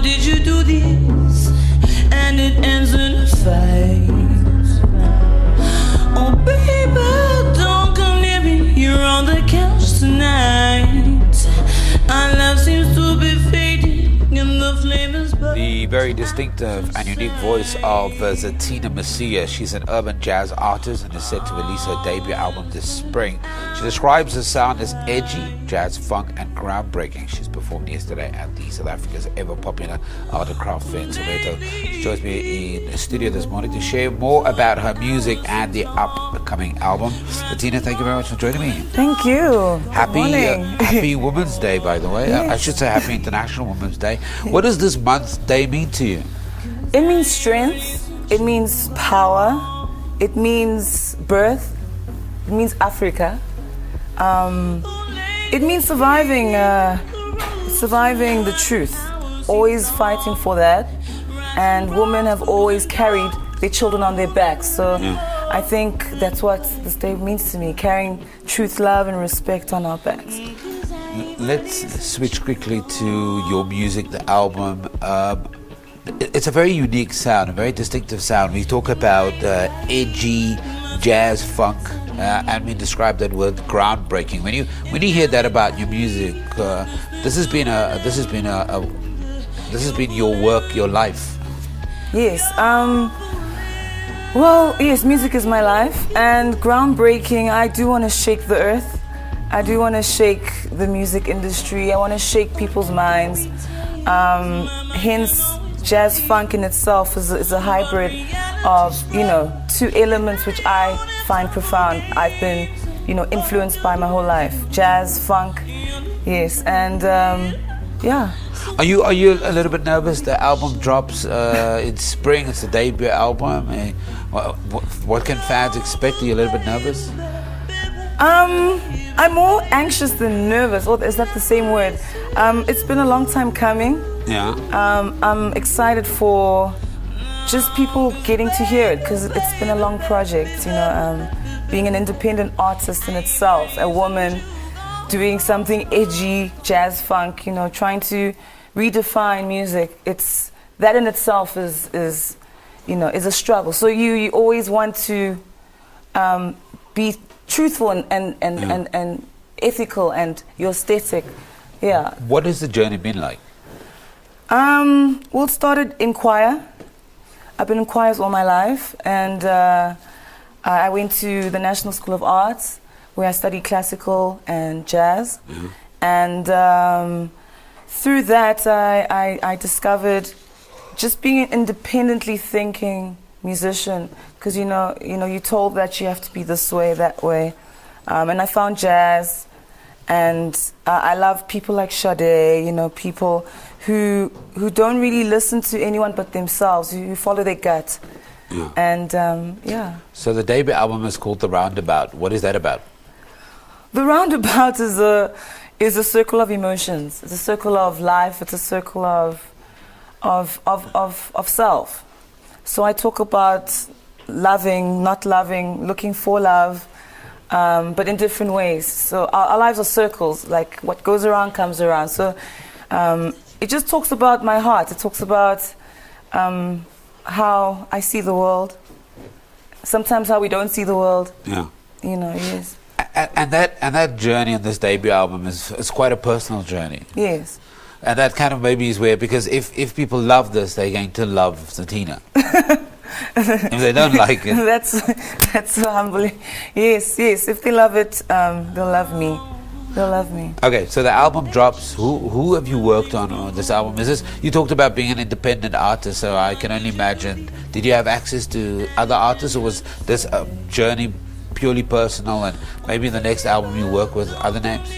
did you do this? And it ends in a fight. Oh baby, don't come near me. You're on the couch tonight. Our love seems to be fading, and the flame is burning. The very distinctive and unique voice of ZETINA MOSIA. She's an urban jazz artist and is set to release her debut album this spring. She describes her sound as edgy, jazz funk, and groundbreaking. She's performed yesterday at the South Africa's ever popular Art and Craft Fair in Soweto. She joins me in the studio this morning to share more about her music and the upcoming album. ZETINA, thank you very much for joining me. Thank you. Happy Women's Day, by the way. Yes. I should say Happy International Women's Day. What does this month's day mean to you? It means strength. It means power. It means birth. It means Africa. It means surviving the truth. Always fighting for that. And women have always carried their children on their backs. So I think that's what this day means to me, carrying truth, love, and respect on our backs. Let's switch quickly to your music, the album. It's a very unique sound, a very distinctive sound. We talk about edgy, jazz, funk, and we describe that word groundbreaking. When you hear that about your music, this has been your work, your life. Yes. Well, yes, music is my life, and groundbreaking. I do want to shake the earth. I do want to shake the music industry. I want to shake people's minds. Hence, jazz funk in itself is a hybrid of, two elements which I find profound. I've been, influenced by my whole life. Jazz, funk, yes, and yeah. Are you a little bit nervous? The album drops in spring. It's the debut album. What can fans expect? Are you a little bit nervous? I'm more anxious than nervous. Or is that the same word? It's been a long time coming. Yeah. I'm excited for just people getting to hear it because it's been a long project. Being an independent artist in itself, a woman doing something edgy, jazz funk. Trying to redefine music. It's that in itself is a struggle. So you always want to be truthful and ethical and your aesthetic. Yeah. What has the journey been like? Well, it started in choir. I've been in choirs all my life, and I went to the National School of Arts where I studied classical and jazz. Mm-hmm. And through that I discovered just being an independently thinking musician, because you're told that you have to be this way, that way, and I found jazz, and I love people like Sade, people who don't really listen to anyone but themselves, who follow their gut. Yeah. And yeah. So the debut album is called The Roundabout. What is that about? The Roundabout is a circle of emotions. It's a circle of life. It's a circle of self. So I talk about loving, not loving, looking for love, but in different ways. So our lives are circles, like what goes around comes around. So it just talks about my heart. It talks about how I see the world, sometimes how we don't see the world. Yeah. Yes. And that journey on this debut album is quite a personal journey. Yes. And that kind of maybe is where, because if people love this, they're going to love ZETINA. If they don't like it, that's so humbling. Yes. If they love it, they'll love me. They'll love me. Okay, so the album drops. Who have you worked on this album? You talked about being an independent artist, so I can only imagine. Did you have access to other artists, or was this a journey purely personal, and maybe in the next album you work with other names?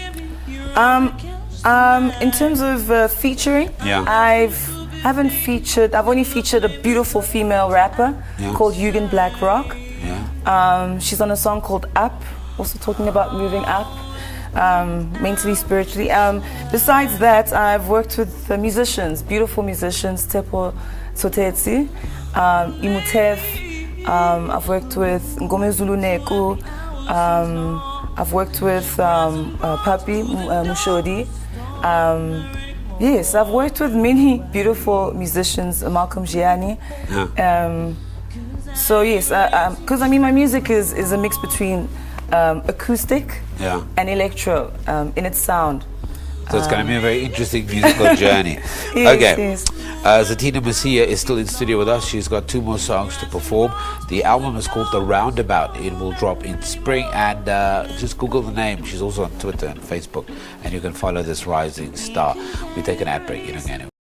In terms of featuring, yeah. I've only featured a beautiful female rapper called Yugen Black Rock. Yeah. She's on a song called Up, also talking about moving up, mentally, spiritually. Besides that, I've worked with musicians, beautiful musicians, Tepo Sotetsi, Imutef. I've worked with Ngome Zulu Neku. I've worked with Papi Mushodi. Yes, I've worked with many beautiful musicians, Malcolm Gianni. Yeah. So yes, because I mean my music is a mix between acoustic Yeah. and electro in its sound. So it's going to be a very interesting musical journey. Yes, Okay. yes. ZETINA MOSIA is still in studio with us. She's got 2 more songs to perform. The album is called The Roundabout. It will drop in spring, and just Google the name. She's also on Twitter and Facebook, and you can follow this rising star. We take an ad break. You don't get it.